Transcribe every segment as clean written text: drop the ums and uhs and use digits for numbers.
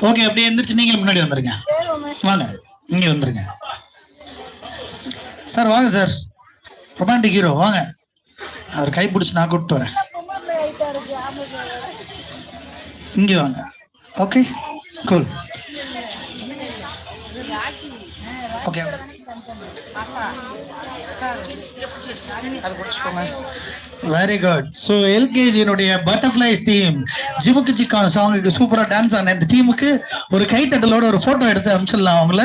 Okay, அப்படியே எந்திரிச்சு நீங்க முன்னாடி வந்துருங்க. வாங்க, இங்க வந்துருங்க சார். வாங்க சார், ரொமான்டிக் ஹீரோ வாங்க. அவர் கை பிடிச்சி நான் கூப்பிட்டு வரேன். இங்கே வாங்க. Okay, cool. Okay, very good. So எல்கேஜியினுடைய பட்டர்ஃப்ளைஸ் டீம் ஜிமுக்கு சிக்கா சாங்குக்கு சூப்பரா டான்ஸ் ஆன இந்த டீமுக்கு ஒரு கைத்தட்டலோட ஒரு போட்டோ எடுத்து அனுப்பிச்சிடலாம் அவங்கள.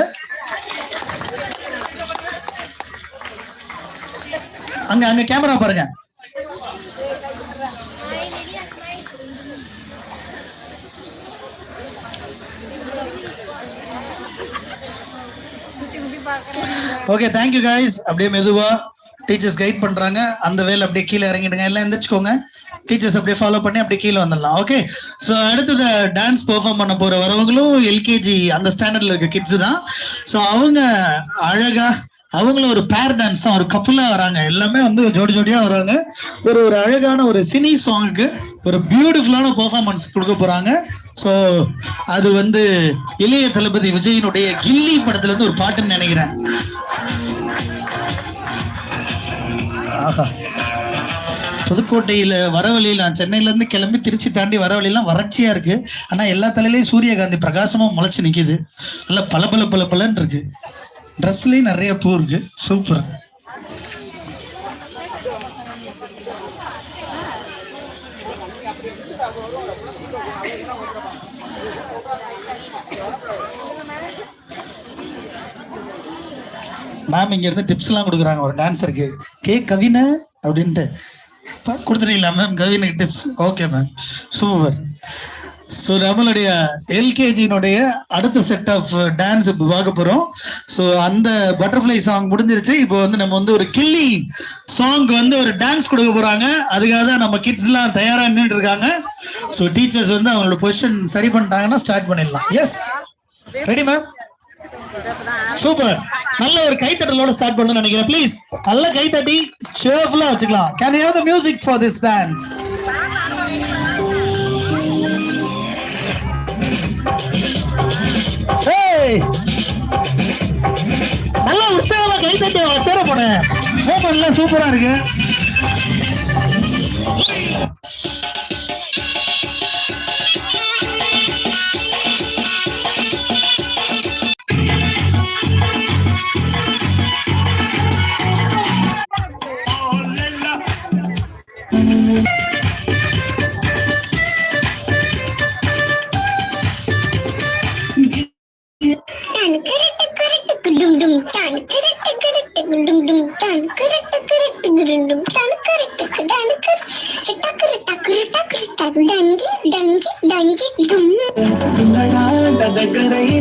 அங்க அங்க கேமரா பாருங்க. Okay, thank you guys. அப்படியே மெதுவா டீச்சர்ஸ் கைட் பண்றாங்க, அந்த வேலை அப்படியே கீழே இறங்கிடுங்க. எல்லாம் எந்திரிச்சுக்கோங்க. டீச்சர்ஸ் அப்படியே ஃபாலோ பண்ணி அப்படியே கீழே வந்துடலாம். ஓகே, ஸோ அடுத்தது டான்ஸ் பெர்ஃபார்ம் பண்ண போற வரவங்களும் எல்கேஜி அந்த ஸ்டாண்டர்ட்ல இருக்க கிட்ஸ் தான். ஸோ அவங்க அழகா அவங்களும் ஒரு பேர் டான்ஸ் தான், ஒரு கப்புலா வராங்க. எல்லாமே வந்து ஜோடி ஜோடியா வராங்க. ஒரு ஒரு அழகான ஒரு சினி சாங்குக்கு ஒரு பியூட்டிஃபுல்லான பெர்ஃபார்மன்ஸ் கொடுக்க போறாங்க. ஸோ அது வந்து இளைய தளபதி விஜயினுடைய கில்லி படத்துல இருந்து ஒரு பாட்டுன்னு நினைக்கிறேன். ஆஹா, புதுக்கோட்டையில வரவழியில் நான் சென்னையில இருந்து கிளம்பி திருச்சி தாண்டி வரவழியெல்லாம் வறட்சியா இருக்கு. ஆனா எல்லா தலையிலையும் சூரியகாந்தி பிரகாசமா முளைச்சு நிக்குது. நல்லா பல பல பல பலன்னு இருக்கு. ட்ரெஸ்லயும் நிறைய பூ இருக்கு. சூப்பர். மேம் இங்க இருந்து டிப்ஸ் எல்லாம் கொடுக்குறாங்க ஒரு டான்ஸருக்கு. கவின அப்படின்ட்டு கொடுத்துட்டீங்களா மேம்? கவினுக்கு tips. Okay ma'am, super. So நம்மளுடைய எல்கேஜியினுடைய அடுத்த செட் ஆஃப் டான்ஸ் இப்போ பார்க்க போகிறோம். ஸோ அந்த பட்டர்ஃப்ளை சாங் முடிஞ்சிருச்சு. இப்போ வந்து நம்ம வந்து ஒரு கில்லி சாங் வந்து ஒரு டான்ஸ் கொடுக்க போகிறாங்க. அதுக்காக தான் நம்ம கிட்ஸ்லாம் தயாராக நின்றுட்டு இருக்காங்க. ஸோ டீச்சர்ஸ் வந்து அவங்களோட பொசிஷன் சரி பண்ணிட்டாங்கன்னா ஸ்டார்ட் பண்ணிடலாம். Yes, ready ma'am? சூப்பர். நல்ல ஒரு கைத்தட்டலோட ஸ்டார்ட் பண்ணணும்னு நினைக்கிறேன். ப்ளீஸ் நல்ல கைத்தட்டி சேர்ஃபுல்லா வச்சுக்கலாம். Can you have the music for this dance? நல்லா உற்சாகமா கைத்தட்டி சேர போனேன். மூமெண்ட்லாம் சூப்பரா இருக்கு.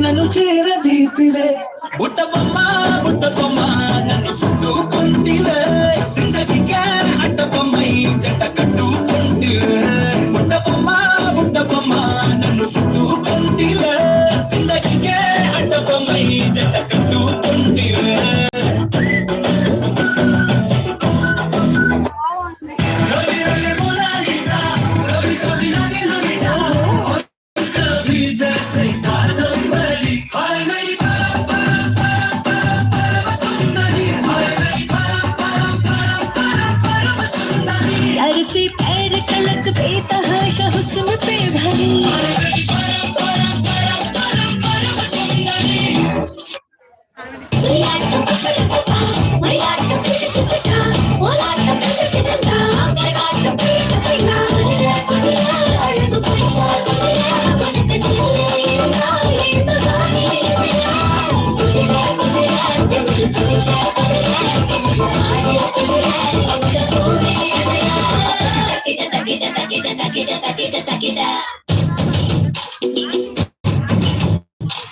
నన్ను చేరదీస్తివే బుట్టబొమ్మ బుట్టబొమ్మ నన్ను చుట్టుకుంటివే జిందగీకే అడ్డబొమ్మై జంట కట్టుకుంటివే బుట్టబొమ్మ బుట్టబొమ్మ నన్ను చుట్టుకుంటివే జిందగీకే అడ్డబొమ్మై జంట కట్టుకుంటివే Kita